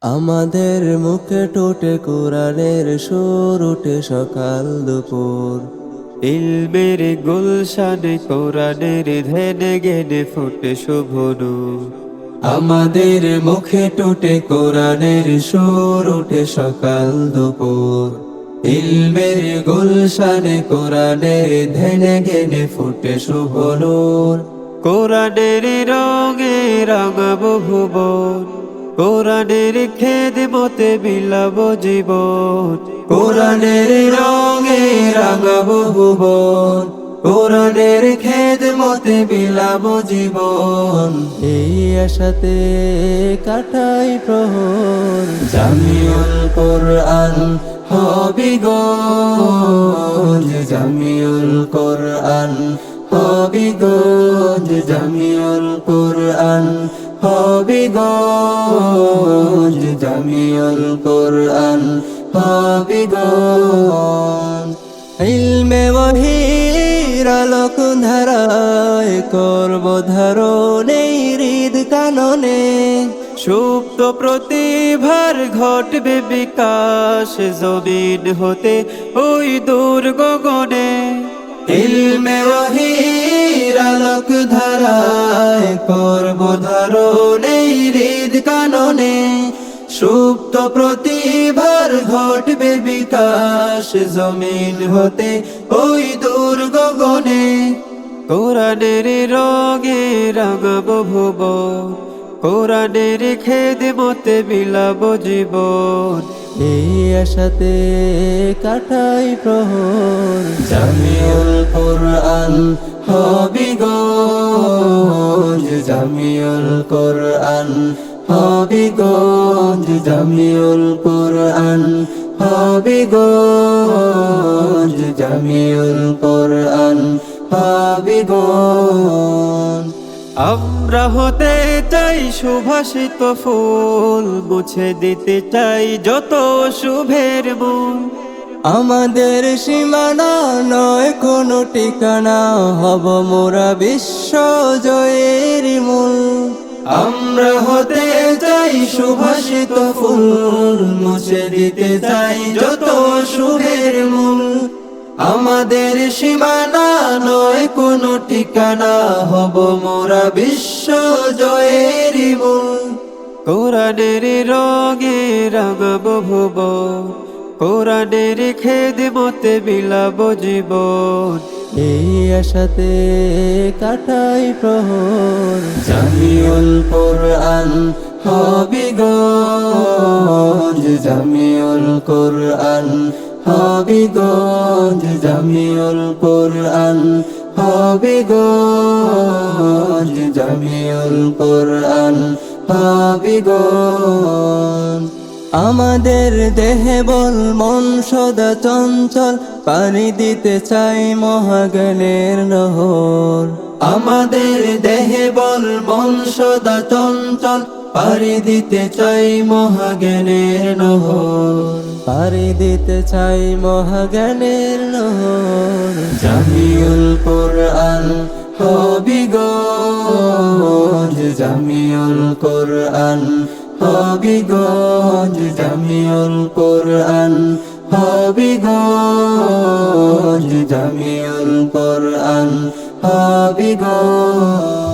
আমাদের মুখে ঠোঁটে কোরআনের সুর উঠে সকাল দুপুর। ইলমের গুলশানে কোরআনের ধ্যানে জ্ঞানে ফোটে শুভ নূর। আমাদের মুখে ঠোঁটে কোরআনের সুর উঠে সকাল দুপুর। ইলমের গুলশানে কোরআনের ধ্যানে জ্ঞানে ফুটে শুভ নূর। কোরআনের রঙে রাঙাবো ভুবন, কোরআনের খেদমতে বিলাবো জীবন। কোরআনের রঙে রাঙাবো ভুবন, কোরআনের খেদমতে বিলাবো জীবন। এই আশাতে কাটাই প্রহর, জামিউল কোরআন হবিগঞ্জ, জামিউল কোরআন হবিগঞ্জ, জামিউল কোরআন হবিগঞ্জ, জামিউল কোরআন হবিগঞ্জ। ইলমে ওয়াহির আলোক ধারায় করব ধারণ এই হৃদ কাননে। সুপ্ত প্রতিভার ঘটবে বিকাশ জমিন হতে ওই দূর গগনে। ইলমে ওয়াহির আলোক ধারায় করব ধারণ এই হৃদ কাননে। সুপ্ত প্রতিভার ঘটবে বিকাশ জমিন হতে ওই দূর গগনে। কোরআনের রঙে রাঙাবো ভুবন, কোরআনের খেদমতে বিলাবো জীবন। এই আশাতে কাটাই প্রহর, জামিউল কোরআন হবিগঞ্জ, জামিউল কোরআন হবিগঞ্জ, জামিউল কোরআন হবিগঞ্জ, জামিউল কোরআন হবিগঞ্জ। আমরা হতে চাই সুভাষিত ফুল, মুছে দিতে চাই যত শুভের মূল। আমাদের সীমানা নয় কোনো ঠিকানা, হব মোরা বিশ্ব জয়ের মূল। আমরা হতে চাই সুভাষিত ফুল, মুছে দিতে চাই যত শুভের মূল। আমাদের সীমানা নয় কোনো ঠিকানা, হব মোরা বিশ্ব জয়ের মূল। কোরআনের রঙে রাঙাবো ভুবন, কোরআনের খেদমতে বিলাবো জীবন। এই আশাতে কাটাই প্রহর, জামিউল কোরআন হবিগঞ্জ, জামিউল কোরআন হবিগঞ্জ, জামিউল কোরআন হবিগঞ্জ, জামিউল কোরআন হবিগঞ্জ। আমাদের দেহে বল মন সদা চঞ্চল, পানি দিতে চাই মহাজ্ঞানের নহর। আমাদের দেহে বল মন সদা চঞ্চল, পারি দিতে চাই মহাজ্ঞানের নহর, পারি দিতে চাই মহাজ্ঞানের নহর। জামিউল কোরআন হবিগঞ্জ, জামিউল কোরআন হবিগঞ্জ, জামিউল কোরআন হবিগঞ্জ, জামিউল কোরআন হবিগঞ্জ।